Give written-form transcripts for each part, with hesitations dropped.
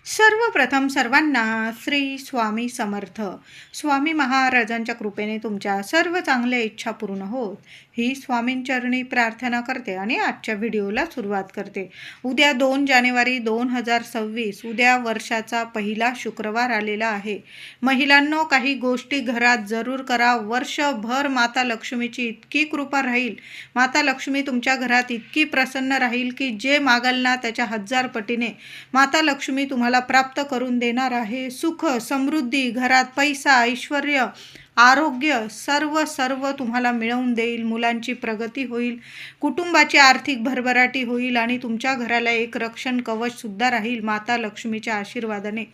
सर्वप्रथम सर्वांना श्री स्वामी समर्थ. स्वामी महाराजांच्या कृपेने तुमच्या सर्व चांगल्या इच्छा पूर्ण होत ही स्वामींचरणी प्रार्थना करते आणि आजच्या व्हिडिओला सुरुवात करते. उद्या 2 जानेवारी 2026 उद्या वर्षाचा पहिला शुक्रवार आलेला आहे. महिलांनो, काही गोष्टी घरात जरूर करा. वर्षभर माता लक्ष्मीची इतकी कृपा राहील, माता लक्ष्मी तुमच्या घरात इतकी प्रसन्न राहील की जे मागाल ना त्याच्या 1000 पटीने माता लक्ष्मी तुम्हाला प्राप्त करून देणार आहे. सुख, समृद्धी, घरात पैसा, ऐश्वर्य, आरोग्य सर्व तुम्हाला मिळवून देईल. मुलांची प्रगती होईल, कुटुंबाची आर्थिक भरभराटी होईल आणि तुमच्या घराला एक रक्षण कवच सुद्धा राहील माता लक्ष्मीच्या आशीर्वादाने.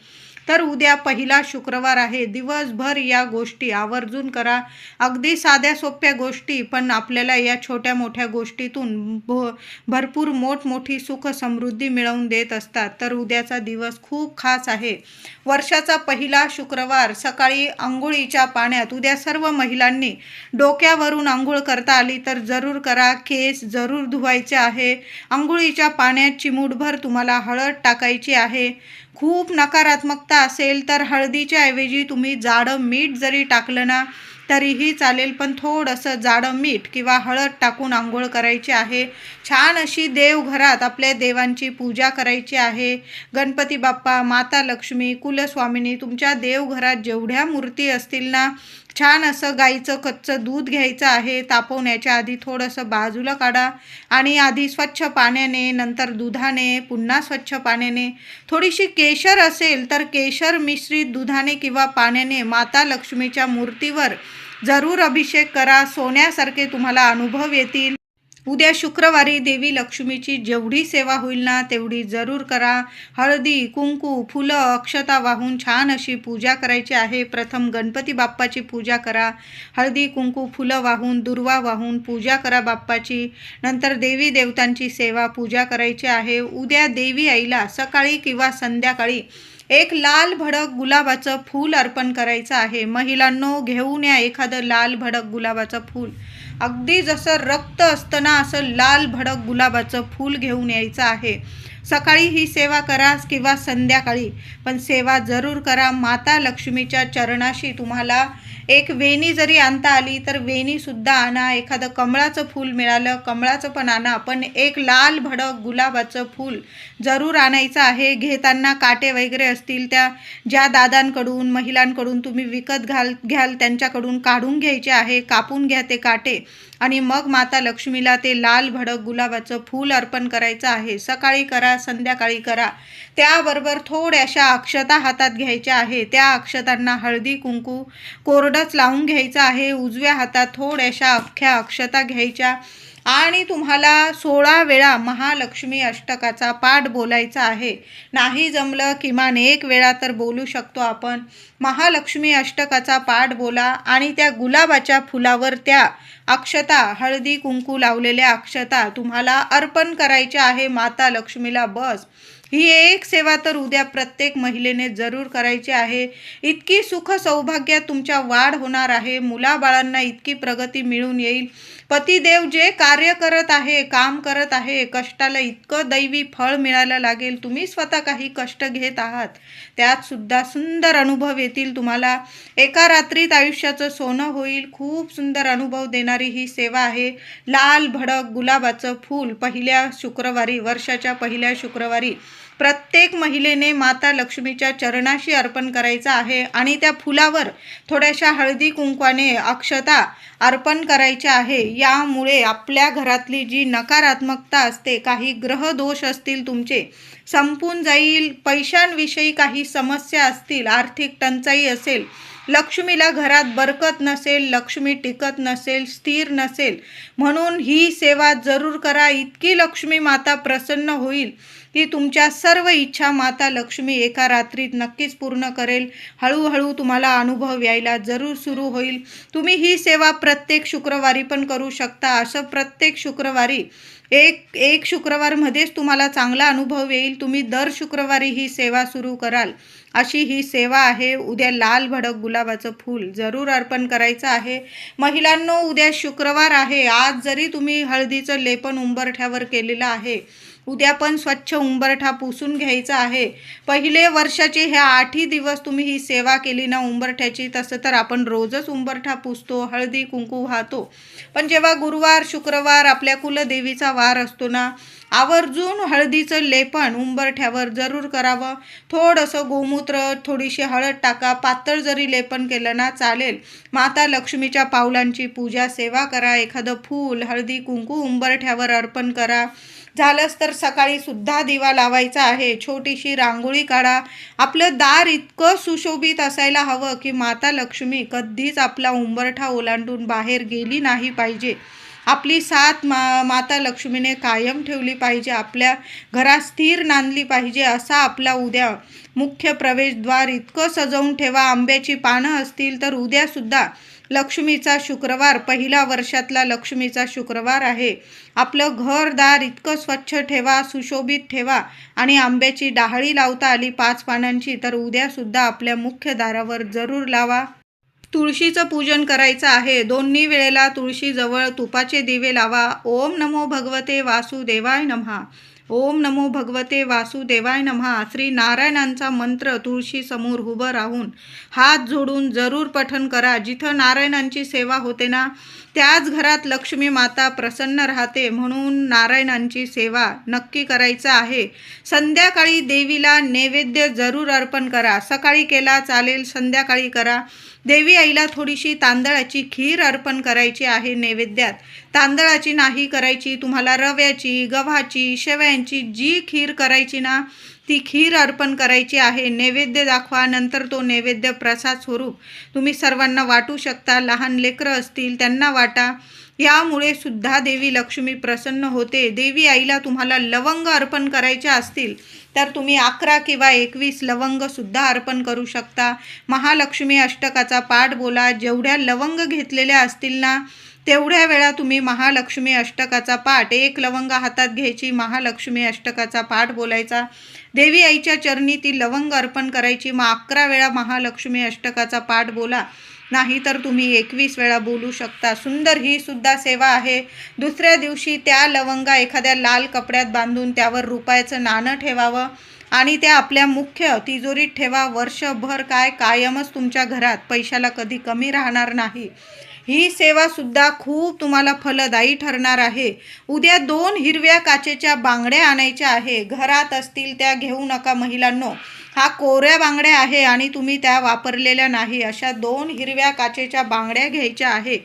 तर उद्या पहिला शुक्रवार आहे. दिवसभर या गोष्टी आवर्जून करा. अगदी साध्या सोप्या गोष्टी, पण आपल्याला या छोट्या मोठ्या गोष्टीतून भरपूर मोठी सुख समृद्धी मिळवून देत असतात. तर उद्याचा दिवस खूप खास आहे. वर्षाचा पहिला शुक्रवार. सकाळी अंघोळीच्या पाण्यात उद्या सर्व महिलांनी डोक्यावरून अंघोळ करता आली तर जरूर करा. केस जरूर धुवायचे आहे. अंघोळीच्या पाण्यात चिमूटभर तुम्हाला हळद टाकायची आहे. खूप नकारात्मकता असेल तर हळदीच्या ऐवजी तुम्ही जाडं मीठ जरी टाकलं ना तरीही चालेल, पण थोडंसं जाडं मीठ किंवा हळद टाकून आंघोळ करायची आहे. छान अशी देवघरात आपल्या देवांची पूजा करायची आहे. गणपती बाप्पा, माता लक्ष्मी, कुलस्वामिनी, तुमच्या देवघरात जेवढ्या मूर्ती असतील ना, छान असं गाईचं कच्चं दूध घ्यायचं आहे. तापवण्याच्या आधी थोडंसं बाजूला काढा आणि आधी स्वच्छ पाण्याने, नंतर दुधाने, पुन्हा स्वच्छ पाण्याने, थोडीशी केशर असेल तर केशर मिश्रित दुधाने किंवा पाण्याने माता लक्ष्मीच्या मूर्तीवर जरूर अभिषेक करा. सोन्यासारखे तुम्हाला अनुभव येतील. उद्या शुक्रवारी देवी लक्ष्मीची जेवढी सेवा होईल ना तेवढी जरूर करा. हळदी, कुंकू, फुलं, अक्षता वाहून छान अशी पूजा करायची आहे. प्रथम गणपती बाप्पाची पूजा करा. हळदी, कुंकू, फुलं वाहून, दुर्वा वाहून पूजा करा बाप्पाची. नंतर देवी देवतांची सेवा पूजा करायची आहे. उद्या देवी आईला सकाळी किंवा संध्याकाळी एक लाल भडक गुलाबाचं फूल अर्पण करायचं आहे. महिलांनो, घेऊन या एखादं लाल भडक गुलाबाचं फूल. अगदी जसं रक्त असतं ना असं लाल भडक गुलाबाचं फूल घेऊन यायचं आहे. सकाळी ही सेवा करा किंवा संध्याकाळी, पण सेवा जरूर करा. माता लक्ष्मीच्या चरणाशी तुम्हाला एक वेणी जरी आणता आली तर वेणीसुद्धा आणा. एखादं कमळाचं फूल मिळालं, कमळाचं पण आणा, पण एक लाल भडक गुलाबाचं फूल जरूर आणायचं आहे. घेताना काटे वगैरे असतील त्या ज्या दादांकडून, महिलांकडून तुम्ही विकत घ्याल त्यांच्याकडून काढून घ्यायचे आहे. कापून घ्या ते काटे आणि मग माता लक्ष्मीला ते लाल भडक गुलाबाचं फूल अर्पण करायचं आहे. सकाळी करा, संध्याकाळी करा. त्याबरोबर थोड्याशा अक्षता हातात घ्यायच्या आहे. त्या अक्षतांना हळदी कुंकू कोरडंच लावून घ्यायचं आहे. उजव्या हातात थोड्याशा अख्ख्या अक्षता घ्यायच्या आणि तुम्हाला 16 वेळा महालक्ष्मी अष्टकाचा पाठ बोलायचा आहे. नाही जमलं किमान 1 वेळा तर बोलू शकतो आपण. महालक्ष्मी अष्टकाचा पाठ बोला आणि त्या गुलाबाच्या फुलावर त्या अक्षता, हळदी कुंकू लावलेल्या अक्षता तुम्हाला अर्पण करायच्या आहे माता लक्ष्मीला. बस ही एक सेवा तर उद्या प्रत्येक महिलेने जरूर करायची आहे. इतकी सुख सौभाग्यात तुमच्या वाढ होणार आहे. मुलाबाळांना इतकी प्रगती मिळून येईल. पतिदेव जे कार्य करत आहे, काम करत आहे, कष्टाला इतकं दैवी फळ मिळायला लागेल. तुम्ही स्वतः काही कष्ट घेत आहात त्यात सुद्धा सुंदर अनुभव येतील तुम्हाला. एका रात्रीत आयुष्याचं सोनं होईल. खूप सुंदर अनुभव देणारी ही सेवा आहे. लाल भडक गुलाबाचं फूल पहिल्या शुक्रवारी, वर्षाच्या पहिल्या शुक्रवारी प्रत्येक महिलेने माता लक्ष्मीच्या चरणाशी अर्पण करायचं आहे आणि त्या फुलावर थोड्याशा हळदी कुंकवाने अक्षता अर्पण करायच्या आहे. यामुळे आपल्या घरातली जी नकारात्मकता असते, काही ग्रह दोष असतील तुमचे, संपून जाईल. पैशांविषयी काही समस्या असतील, आर्थिक टंचाई असेल, लक्ष्मीला घरात बरकत नसेल, लक्ष्मी टिकत नसेल, स्थिर नसेल, म्हणून ही सेवा जरूर करा. इतकी लक्ष्मी माता प्रसन्न होईल की तुमच्या सर्व इच्छा माता लक्ष्मी एका रात्रीत नक्कीच पूर्ण करेल. हळूहळू तुम्हाला अनुभव यायला जरूर सुरू होईल. तुम्ही ही सेवा प्रत्येक शुक्रवारी पण करू शकता. असं प्रत्येक शुक्रवारी एक शुक्रवारमध्येच तुम्हाला चांगला अनुभव येईल. तुम्ही दर शुक्रवारी ही सेवा सुरू कराल अशी ही सेवा आहे. उद्या लाल भडक गुलाबाचं फूल जरूर अर्पण करायचं आहे. महिलांनो, उद्या शुक्रवार आहे. आज जरी तुम्ही हळदीचं लेपन उंबरठ्यावर केलेलं आहे उद्या पण स्वच्छ उंबरठा पुसून घ्यायचा आहे. पहिले वर्षाचे ह्या 8ही दिवस तुम्ही ही सेवा केली ना उंबरठ्याची, तसं तर आपण रोजच उंबरठा पुसतो, हळदी कुंकू वाहतो. पण जेव्हा गुरुवार शुक्रवार आपल्या कुलदेवीचा वार असतो ना, आवर्जून हळदीचं लेपन उंबरठ्यावर जरूर करावं. थोडंसं गोमूत्र, थोडीशी हळद टाका, पातळ जरी लेपन केलं ना चालेल. माता लक्ष्मीच्या पावलांची पूजा सेवा करा. एखादं फूल, हळदी कुंकू उंबरठ्यावर अर्पण करा. झालंच तर सकाळी सुद्धा दिवा लावायचा आहे. छोटीशी रांगोळी काढा. आपलं दार इतकं सुशोभित असायला हवं की माता लक्ष्मी कधीच आपला उंबरठा ओलांडून बाहेर गेली नाही पाहिजे. आपली साथ माता लक्ष्मीने कायम ठेवली पाहिजे. आपल्या घरात स्थिर नांदली पाहिजे. असा आपला उद्या मुख्य प्रवेशद्वार इतकं सजवून ठेवा. आंब्याची पानं असतील तर उद्यासुद्धा लक्ष्मीचा शुक्रवार, पहिला वर्षातला लक्ष्मीचा शुक्रवार आहे. आपलं घरदार इतकं स्वच्छ ठेवा, सुशोभित ठेवा. आणि आंब्याची डहाळी लावता आली 5 पानांची तर उद्यासुद्धा आपल्या मुख्य दारावर जरूर लावा. तुळशीचं पूजन करायचं आहे. दोन्ही वेळेला तुळशीजवळ तुपाचे दिवे लावा. ओम नमो भगवते वासुदेवाय नमः. ओम नमो भगवते वासुदेवाय नमः. श्री नारायणांचा मंत्र तुळशी समोर उभं राहून हात जोडून जरूर पठण करा. जिथं नारायणांची सेवा होते ना, त्याच घरात लक्ष्मी माता प्रसन्न राहते. म्हणून नारायणांची सेवा नक्की करायचं आहे. संध्याकाळी देवीला नैवेद्य जरूर अर्पण करा. सकाळी केला चालेल, संध्याकाळी करा. देवी आईला थोडीशी तांदळाची खीर अर्पण करायची आहे नैवेद्यात. तांदळाची नाही करायची, तुम्हाला रव्याची, गव्हाची, शेवयांची जी खीर करायची ना, ती खीर अर्पण करायची आहे. नैवेद्य दाखवा. नंतर तो नैवेद्य प्रसाद स्वरूप तुम्ही सर्वांना वाटू शकता. लहान लेकरं असतील त्यांना वाटा. यामुळे सुद्धा देवी लक्ष्मी प्रसन्न होते. देवी आईला तुम्हाला लवंग अर्पण करायचे असतील तर तुम्ही 11 किंवा 21 लवंगसुद्धा अर्पण करू शकता. महालक्ष्मी अष्टकाचा पाठ बोला. जेवढ्या लवंग घेतलेल्या असतील ना, तेवढ्या वेळा तुम्ही महालक्ष्मी अष्टकाचा पाठ, 1 लवंग हातात घ्यायची, महालक्ष्मी अष्टकाचा पाठ बोलायचा. देवी आईच्या चरणी ती लवंग अर्पण करायची. मग 11 वेळा महालक्ष्मी अष्टकाचा पाठ बोला. नाही तर तुम्ही 21 वेळा बोलू शकता. सुंदर ही सुद्धा सेवा आहे. दुसऱ्या दिवशी त्या लवंगा एखाद्या लाल कपड्यात बांधून त्यावर रुपयाचं नाणं ठेवावं आणि त्या आपल्या मुख्य तिजोरीत ठेवा. वर्षभर कायमच तुमच्या घरात पैशाला कधी कमी राहणार नाही. ही सेवासुद्धा खूप तुम्हाला फलदायी ठरणार आहे. उद्या 2 हिरव्या काचेच्या बांगड्या आणायच्या आहे. घरात असतील त्या घेऊ नका महिलांनो. हा कोऱ्या बांगड्या आहे आणि तुम्ही त्या वापरलेल्या नाही. अशा 2 हिरव्या काचेच्या बांगड्या घ्यायच्या आहे.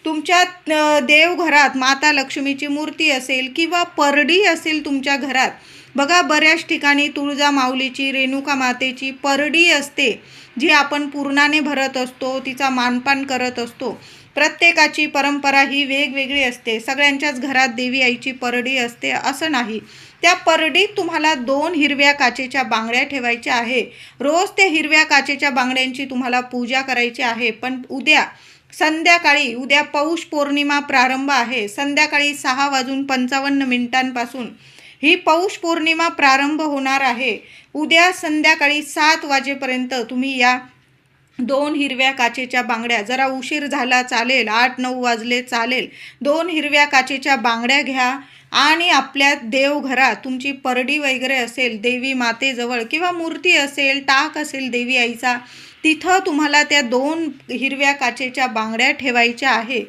तुमच्या देवघरात माता लक्ष्मीची मूर्ती असेल किंवा परडी असेल तुमच्या घरात, बघा बऱ्याच ठिकाणी तुळजा माऊलीची, रेणुका मातेची परडी असते, जी आपण पूर्णाने भरत असतो, तिचा मानपान करत असतो. प्रत्येकाची परंपरा ही वेगवेगळी असते. सगळ्यांच्याच घरात देवी आईची परडी असते असं नाही. त्या परडीत तुम्हाला 2 हिरव्या काचेच्या बांगड्या ठेवायच्या आहे. रोज त्या हिरव्या काचेच्या बांगड्यांची तुम्हाला पूजा करायची आहे. पण उद्या संध्याकाळी, उद्या पौष पौर्णिमा प्रारंभ आहे. संध्याकाळी 6:55 ही पौष पौर्णिमा प्रारंभ होणार आहे. उद्या संध्याकाळी 7 वाजेपर्यंत तुम्ही या 2 हिरव्या काचेच्या बांगड्या, जरा उशीर झाला चालेल, 8-9 वाजले चालेल, 2 हिरव्या काचेच्या बांगड्या घ्या आणि आपल्या देवघरात तुमची परडी वगैरे असेल, देवी मातेजवळ किंवा मूर्ती असेल, टाक असेल देवी आईचा, तिथं तुम्हाला त्या 2 हिरव्या काचेच्या बांगड्या ठेवायच्या आहे.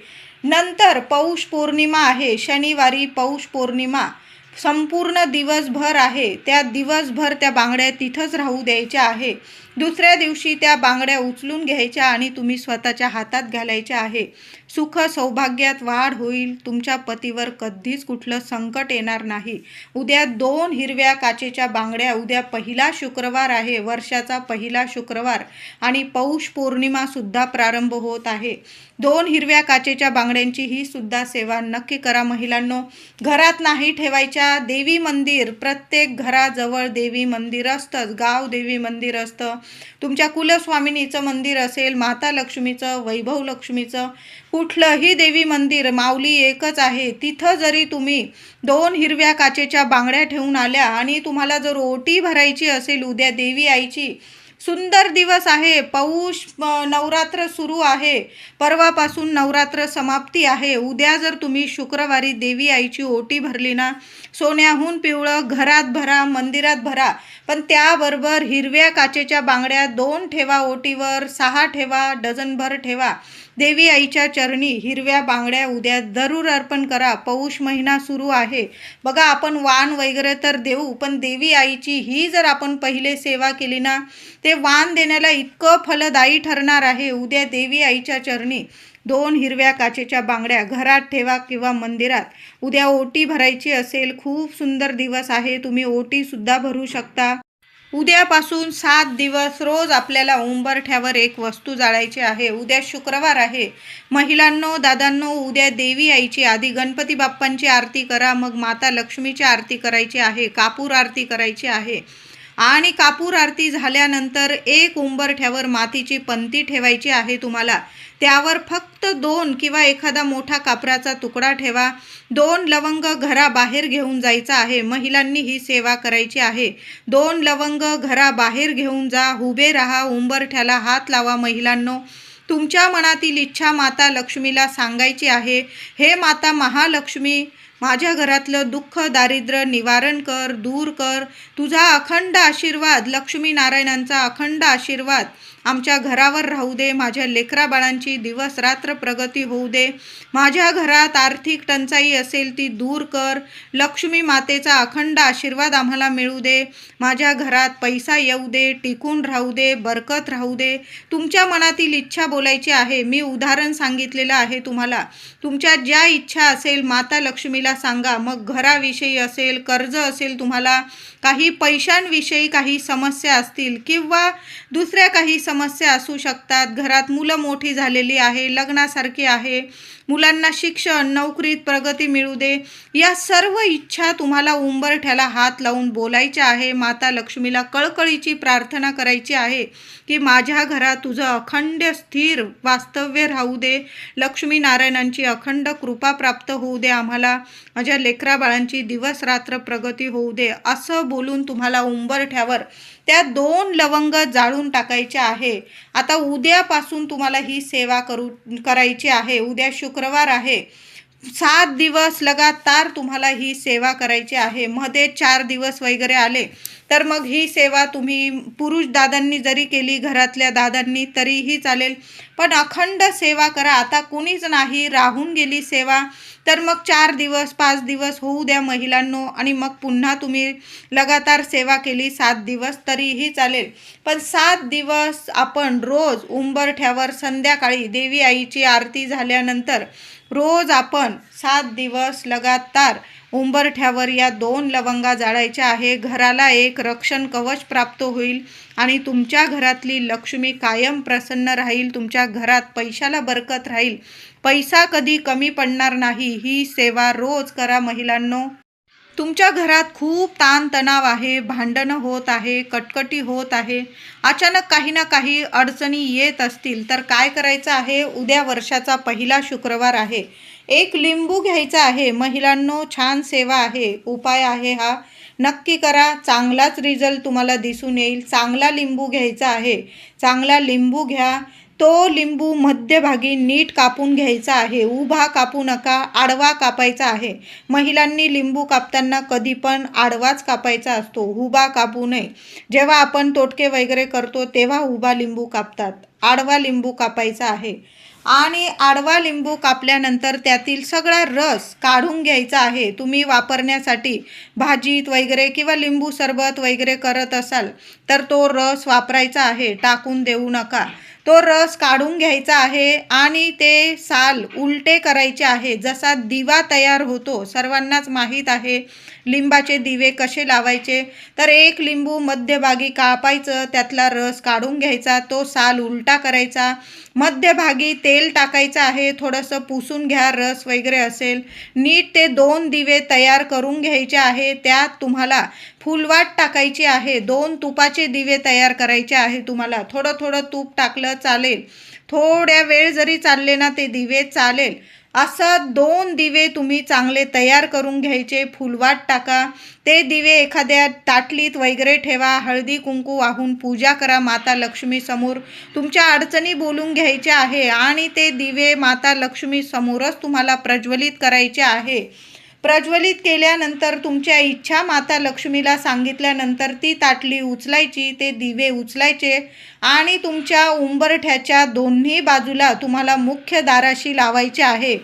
नंतर पौष पौर्णिमा आहे. शनिवारी पौष पौर्णिमा संपूर्ण दिवसभर आहे. त्या दिवसभर त्या बांगड्या तिथंच राहू द्यायच्या आहे. दुसऱ्या दिवशी त्या बांगड्या उचलून घ्यायच्या आणि तुम्ही स्वतःच्या हातात घालायच्या आहे. सुख सौभाग्यात वाढ होईल. तुमच्या पतीवर कधीच कुठलं संकट येणार नाही. उद्या 2 हिरव्या काचेच्या बांगड्या. उद्या पहिला शुक्रवार आहे, वर्षाचा पहिला शुक्रवार आणि पौष पौर्णिमासुद्धा प्रारंभ होत आहे. 2 हिरव्या काचेच्या बांगड्यांची ही सुद्धा सेवा नक्की करा महिलांनो. घरात नाही ठेवायच्या. देवी मंदिर, प्रत्येक घराजवळ देवी मंदिर असतंच. गाव देवी मंदिर असतं. तुमच्या कुलस्वामिनीचं मंदिर असेल, माता लक्ष्मीचं, वैभव लक्ष्मीचं, कुठलंही देवी मंदिर, माऊली एकच आहे, तिथं जरी तुम्ही 2 हिरव्या काचेच्या बांगड्या ठेवून आल्या आणि तुम्हाला जर ओटी भरायची असेल उद्या देवी आईची, सुंदर दिवस आहे. पौष नवरात्र सुरू आहे. परवापासून नवरात्र समाप्ती आहे. उद्या जर तुम्ही शुक्रवारी देवी आईची ओटी भरली ना, सोन्याहून पिवळं घरात भरा, मंदिरात भरा, पण त्याबरोबर हिरव्या काचेच्या बांगड्या 2 ठेवा ओटीवर, 6 ठेवा, डझनभर ठेवा. देवी आईच्या चरणी हिरव्या बांगड्या उद्या जरूर अर्पण करा. पौष महिना सुरू आहे. बघा, आपण वाण वगैरे तर देऊ, पण देवी आईची ही जर आपण पहिले सेवा केली ना, ते वाण देण्याला इतकं फलदायी ठरणार आहे. उद्या देवी आईच्या चरणी 2 हिरव्या काचेच्या बांगड्या घरात ठेवा किंवा मंदिरात. उद्या ओटी भरायची असेल, खूप सुंदर दिवस आहे. तुम्ही ओटीसुद्धा भरू शकता. उद्यापासून 7 दिवस रोज आपल्याला उंबरठ्यावर एक वस्तू जाळायची आहे. उद्या शुक्रवार आहे. महिलांनो, दादांनो, उद्या देवी आईची आधी गणपती बाप्पांची आरती करा, मग माता लक्ष्मीची आरती करायची आहे, कापूर आरती करायची आहे. आणि कापूर आरती झाल्यानंतर एक उंबरठ्यावर मातीची पंती ठेवायची आहे तुम्हाला. त्यावर फक्त 2 किंवा एखादा मोठा कापराचा तुकडा ठेवा. 2 लवंग घराबाहेर घेऊन जायचं आहे. महिलांनी ही सेवा करायची आहे. 2 लवंग घराबाहेर घेऊन जा. उभे राहा, उंबरठ्याला हात लावा. महिलांनो, तुमच्या मनातील इच्छा माता लक्ष्मीला सांगायची आहे. हे माता महालक्ष्मी, माझ्या घरातलं दुःख दारिद्र्य निवारण कर, दूर कर. तुझा अखंड आशीर्वाद, लक्ष्मी नारायणांचा अखंड आशीर्वाद आमच्या घरावर राहू दे. माझ्या लेकराबाळांची दिवस रात्र प्रगती होऊ दे. माझ्या घरात आर्थिक टंचाई असेल ती दूर कर. लक्ष्मी मातेचा अखंड आशीर्वाद आम्हाला मिळू दे. माझ्या घरात पैसा येऊ दे, टिकून राहू दे, बरकत राहू दे. तुमच्या मनातील इच्छा बोलायची आहे. मी उदाहरण सांगितलेलं आहे तुम्हाला. तुमच्या ज्या इच्छा असेल माता लक्ष्मीला सांगा. मग घराविषयी असेल, कर्ज असेल, तुम्हाला काही पैशांविषयी काही समस्या असतील किंवा दुसऱ्या काही समस्या असू शकतात. घरात मुलं मोठी झालेली आहे, लग्नासारखी आहे, मुलांना शिक्षण, नोकरीत प्रगती मिळू दे. या सर्व इच्छा तुम्हाला उंबरठ्याला हात लावून बोलायच्या आहे. माता लक्ष्मीला कळकळीची प्रार्थना करायची आहे की माझ्या घरात तुझं अखंड स्थिर वास्तव्य राहू दे. लक्ष्मी नारायणांची अखंड कृपा प्राप्त होऊ दे आम्हाला. माझ्या लेकराबाळांची दिवस रात्र प्रगती होऊ दे. असं बोलून तुम्हाला उंबरठ्यावर त्या 2 लवंग जाळून टाकायच्या आहे. आता उद्यापासून तुम्हाला ही सेवा करायची आहे. उद्या शुक्रवार आहे. 7 दिवस लगातार तुम्हाला ही सेवा करायची आहे. मध्ये 4 दिवस वगैरे आले तर मग ही सेवा तुम्ही पुरुष दादांनी जरी केली, घरातल्या दादांनी, तरीही चालेल. पण अखंड सेवा करा. आता कुणीच नाही, राहून गेली सेवा, तर मग 4 दिवस 5 दिवस होऊ द्या महिलांनो, आणि मग पुन्हा तुम्ही लगातार सेवा केली 7 दिवस तरीही चालेल. पण 7 दिवस आपण रोज उंबरठ्यावर संध्याकाळी देवी आईची आरती झाल्यानंतर रोज आपण 7 दिवस लगातार उंबरठ्यावर या 2 लवंगा जाळायच्या आहे. घराला एक रक्षण कवच प्राप्त होईल आणि तुमच्या घरातली लक्ष्मी कायम प्रसन्न राहील. तुमच्या घरात पैशाला बरकत राहील. पैसा कधी कमी पडणार नाही. ही सेवा रोज करा महिलांनो. तुमच्या घरात खूप ताणतणाव आहे, भांडणं होत आहे, कटकटी होत आहे, अचानक काही ना काही अडचणी येत असतील, तर काय करायचं आहे? उद्या वर्षाचा पहिला शुक्रवार आहे. एक लिंबू घ्यायचा आहे महिलांनो. छान सेवा आहे, उपाय आहे हा. नक्की करा, चांगलाच रिझल्ट तुम्हाला दिसून येईल. चांगला लिंबू घ्यायचा आहे. चांगला लिंबू घ्या. तो लिंबू मध्यभागी नीट कापून घ्यायचा आहे. उभा कापू नका, आडवा कापायचा आहे. महिलांनी लिंबू कापताना कधी पण आडवाच कापायचा असतो, उभा कापू नये. जेव्हा आपण तोटके वगैरे करतो तेव्हा उभा लिंबू कापतात, आडवा लिंबू कापायचा आहे. आणि आडवा लिंबू कापल्यानंतर त्यातील सगळा रस काढून घ्यायचा आहे. तुम्ही वापरण्यासाठी भाजीत वगैरे किंवा लिंबू सरबत वगैरे करत असाल तर तो रस वापरायचा आहे, टाकून देऊ नका. तो रस काढून घ्यायचा आहे आणि ते साल उलटे करायचे आहे. जसा दिवा तयार होतो, सर्वांनाच माहीत आहे लिंबाचे दिवे कसे लावायचे. तर एक लिंबू मध्यभागी कापायचं, त्यातला रस काढून घ्यायचा, तो साल उलटा करायचा, मध्यभागी तेल टाकायचं आहे, थोडंसं पुसून घ्या रस वगैरे असेल. नीट ते 2 दिवे तयार करून घ्यायचे आहे. त्यात तुम्हाला फुलवात टाकायची आहे. 2 तुपाचे दिवे तयार करायचे आहे तुम्हाला. थोडं थोडं तूप टाकलं चालेल, थोड्या वेळ जरी चालले ना ते दिवे चालेल. असं 2 दिवे तुम्ही चांगले तयार करून घ्यायचे. फुलवात टाका. ते दिवे एखाद्या ताटलीत वगैरे ठेवा. हळदी कुंकू वाहून पूजा करा माता लक्ष्मी समोर. तुमच्या अडचणी बोलून घ्यायच्या आहे आणि ते दिवे माता लक्ष्मी समोरच तुम्हाला प्रज्वलित करायचे आहे. प्रज्वलित केल्यानंतर तुमच्या इच्छा माता लक्ष्मीला सांगितल्यानंतर ती ताटली उचलायची, ते दिवे उचलायचे आणि तुमच्या उंबरठ्याच्या दोन्ही बाजूला तुम्हाला मुख्य दाराशी लावायचे आहे.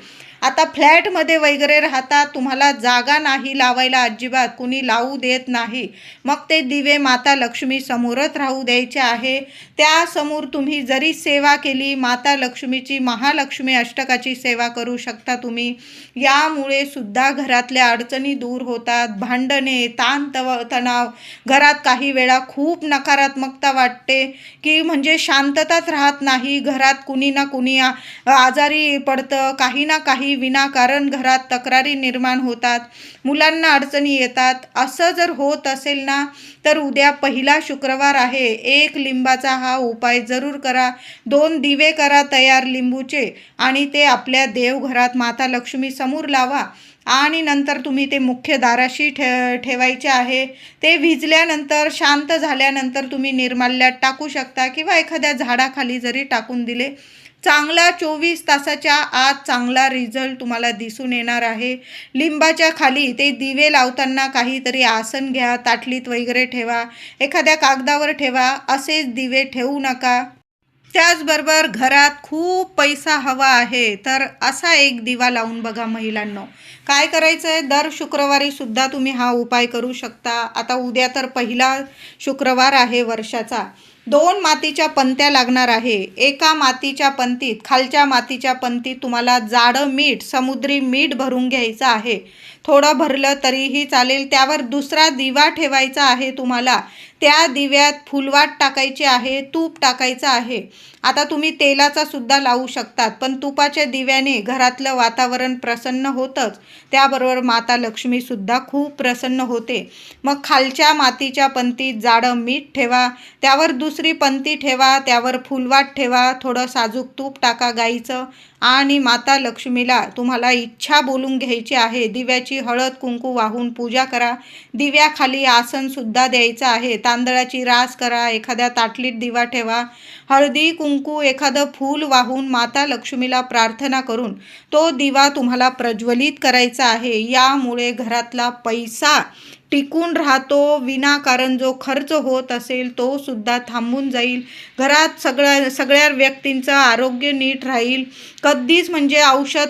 आता फ्लॅटमध्ये वगैरे राहतात, तुम्हाला जागा नाही लावायला अजिबात, कुणी लावू देत नाही, मग ते दिवे माता लक्ष्मी समोरच राहू द्यायचे आहे. त्यासमोर तुम्ही जरी सेवा केली, माता लक्ष्मीची महालक्ष्मी अष्टकाची सेवा करू शकता तुम्ही. यामुळे सुद्धा घरातल्या अडचणी दूर होतात. भांडणे, तणाव, घरात काही वेळा खूप नकारात्मकता वाटते की म्हणजे शांतताच राहत नाही. घरात कुणी ना कुणी आजारी पडतं, काही ना काही विनाकारण घरात तक्रारी निर्माण होतात, मुलांना अडचणी येतात. असं जर होत असेल ना तर उद्या पहिला शुक्रवार आहे, 1 लिंबाचा हा उपाय जरूर करा. 2 दिवे करा तयार लिंबूचे आणि ते आपल्या देवघरात माता लक्ष्मी समोर लावा आणि नंतर तुम्ही ते मुख्य दाराशी ठेवायचे आहे. ते विझल्यानंतर शांत झाल्यानंतर तुम्ही निर्माल्यात टाकू शकता किंवा एखाद्या झाडाखाली जरी टाकून दिले, चांगला 24 तासाच्या आत चांगला रिझल्ट तुम्हाला दिसून येणार आहे. लिंबाच्या खाली ते दिवे लावताना काहीतरी आसन घ्या, ताटलीत वगैरे ठेवा, एखाद्या कागदावर ठेवा. असेच दिवे ठेवू नका. त्याचबरोबर घरात खूप पैसा हवा आहे तर असा एक दिवा लावून बघा महिलांनो. काय करायचं आहे, दर शुक्रवारी सुद्धा तुम्ही हा उपाय करू शकता. आता उद्या तर पहिला शुक्रवार आहे वर्षाचा. 2 मातीच्या पंत्या लागणार आहे. एका मातीच्या पंतीत, खालच्या मातीच्या पंतीत तुम्हाला जाडं मीठ, समुद्री मीठ भरून घ्यायचं आहे. थोडं भरलं तरीही चालेल. त्यावर दुसरा दिवा ठेवायचा आहे तुम्हाला. त्या दिव्यात फुलवात टाकायची आहे, तूप टाकायचं आहे. आता तुम्ही तेलाचा सुद्धा लावू शकतात, पण तुपाच्या दिव्याने घरातलं वातावरण प्रसन्न होतंच, त्याबरोबर माता लक्ष्मीसुद्धा खूप प्रसन्न होते. मग खालच्या मातीच्या पंतीत जाडं मीठ ठेवा, त्यावर दुसरी पंती ठेवा, त्यावर फुलवात ठेवा, थोडं साजूक तूप टाका गाईचं आणि माता लक्ष्मीला तुम्हाला इच्छा बोलून घ्यायची आहे. दिव्याची हळद कुंकू वाहून पूजा करा. दिव्याखाली आसनसुद्धा द्यायचं आहे. तांदळाची रास करा, एखाद्या ताटलीत दिवा ठेवा, हळदी कुंकू एखादं फूल वाहून माता लक्ष्मीला प्रार्थना करून तो दिवा तुम्हाला प्रज्वलित करायचा आहे. यामुळे घरातला पैसा टिकून राहतो. विनाकारण जो खर्च होत असेल तो सुद्धा थांबून जाईल. घरात सगळ्या व्यक्तींचं आरोग्य नीट राहील. कधीच म्हणजे औषध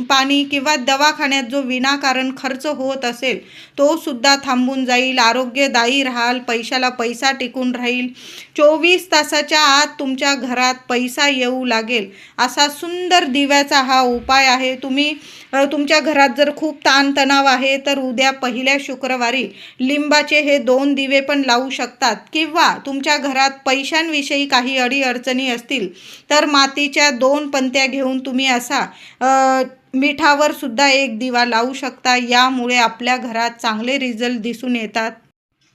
पाणी किंवा दवाखान्यात जो विनाकारण खर्च होत असेल तो सुद्धा थांबून जाईल. आरोग्यदायी राहाल, पैशाला पैसा टिकून राहील. 24 तासाच्या आत तुमच्या घरात पैसा येऊ लागेल असा सुंदर दिव्याचा हा उपाय आहे. तुम्ही तुमच्या घरात जर खूप ताणतणाव आहे तर उद्या पहिल्या शुक्रवारी लिंबाचे हे 2 दिवे पण लावू शकतात किंवा तुमच्या घरात पैशांविषयी काही अडीअडचणी असतील तर मातीच्या 2 पंत्या घेऊन तुम्ही असा मिठावर सुद्धा एक दिवा लावू शकता. यामुळे आपल्या घरात चांगले रिझल्ट दिसून येतात.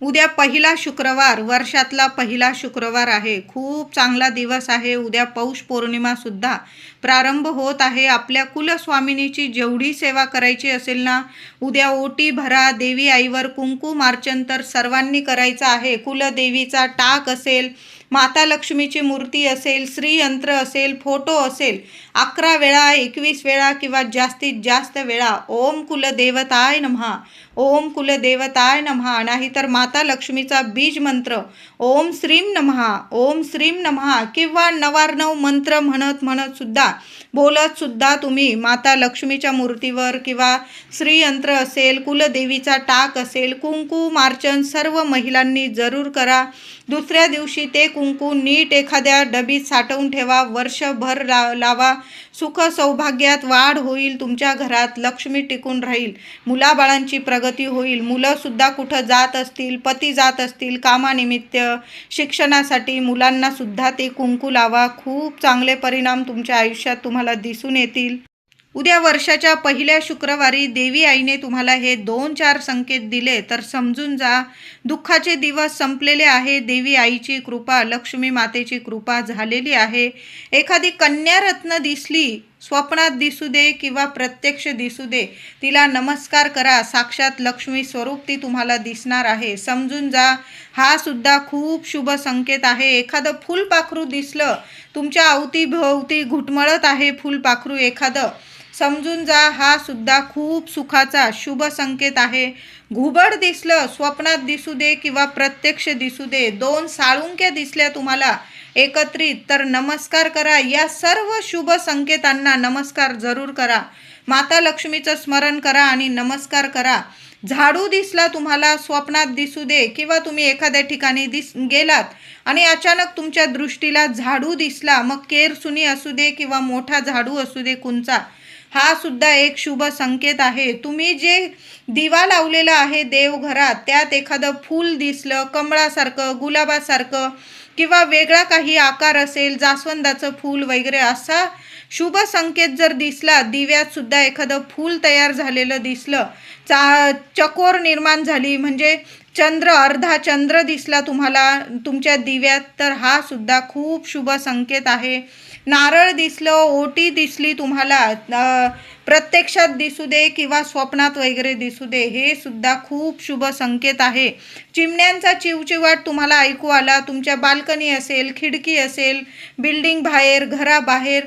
उद्या पहिला शुक्रवार, वर्षातला पहिला शुक्रवार आहे. खूप चांगला दिवस आहे. उद्या पौष पौर्णिमासुद्धा प्रारंभ होत आहे. आपल्या कुलस्वामिनीची जेवढी सेवा करायची असेल ना, उद्या ओटी भरा, देवी आईवर कुंकुमार्चन तर सर्वांनी करायचं आहे. कुलदेवीचा टाक असेल, माता लक्ष्मीची मूर्ती असेल, श्रीयंत्र असेल, फोटो असेल, 11 वेळा, 21 वेळा किंवा जास्तीत जास्त वेळा ओम कुलदेवताय नमः, ओम कुलदेवताय नमः, नाहीतर माता लक्ष्मीचा बीज मंत्र ओम श्रीम नमः, ओम श्रीम नमः किंवा नवार्णव मंत्र म्हणत सुद्धा बोलत सुद्धा तुम्ही माता लक्ष्मीच्या मूर्तीवर किंवा श्रीयंत्र असेल, कुलदेवीचा टाक असेल, कुंकुमार्चन सर्व महिलांनी जरूर करा. दुसऱ्या दिवशी ते कुंकू नीट एखाद्या डबीत साठवून ठेवा. वर्षभर लावा. सुख सौभाग्यात वाढ होईल. तुमच्या घरात लक्ष्मी टिकून राहील. मुलाबाळांची प्रगती होईल. मुलंसुद्धा कुठं जात असतील, पती जात असतील कामानिमित्त, शिक्षणासाठी, मुलांनासुद्धा ते कुंकू लावा. खूप चांगले परिणाम तुमच्या आयुष्यात तुम्हाला दिसून येतील. उद्या वर्षाच्या पहिल्या शुक्रवारी देवी आईने तुम्हाला हे 2-4 संकेत दिले तर समजून जा, दुःखाचे दिवस संपलेले आहे. देवी आईची कृपा, लक्ष्मी मातेची कृपा झालेली आहे. एखादी कन्यारत्न दिसली, स्वप्नात दिसू दे किंवा प्रत्यक्ष दिसू दे, तिला नमस्कार करा. साक्षात लक्ष्मी स्वरूप ती तुम्हाला दिसणार आहे. समजून जा, हा सुद्धा खूप शुभ संकेत आहे. एखादं फुलपाखरू दिसलं, तुमच्या अवतीभोवती घुटमळत आहे फुलपाखरू एखादं, समजून जा, हा सुद्धा खूप सुखाचा शुभ संकेत आहे. घुबड दिसलं, स्वप्नात दिसू दे किंवा प्रत्यक्ष दिसू दे, 2 साळुंक्या दिसल्या तुम्हाला एकत्रित, तर नमस्कार करा. या सर्व शुभ संकेतांना नमस्कार जरूर करा. माता लक्ष्मीचं स्मरण करा आणि नमस्कार करा. झाडू दिसला तुम्हाला, स्वप्नात दिसू दे किंवा तुम्ही एखाद्या ठिकाणी गेलात आणि अचानक तुमच्या दृष्टीला झाडू दिसला, मग केरसुनी असू दे किंवा मोठा झाडू असू दे कुंचा, हा सुद्धा एक शुभ संकेत आहे. तुम्ही जे दिवा लावलेला आहे देवघरात, त्यात एखादं फूल दिसलं, कमळासारखं, गुलाबासारखं किंवा वेगळा काही आकार असेल, जास्वंदाचं फूल वगैरे, असा शुभ संकेत जर दिसला, दिव्यात सुद्धा एखादं फूल तयार झालेलं दिसलं, चकोर निर्माण झाली म्हणजे चंद्र, अर्धा चंद्र दिसला तुम्हाला तुमच्या दिव्यात, तर हा सुद्धा खूप शुभ संकेत आहे. नारळ दिसलं, ओटी दिसली तुम्हाला, प्रत्यक्षात दिसू दे किंवा स्वप्नात वगैरे दिसू दे, हे सुद्धा खूप शुभ संकेत आहे. चिमण्यांचा चिवचिवाट तुम्हाला ऐकू आला, तुमच्या बाल्कनी असेल, खिडकी असेल, बिल्डिंग बाहेर, घराबाहेर,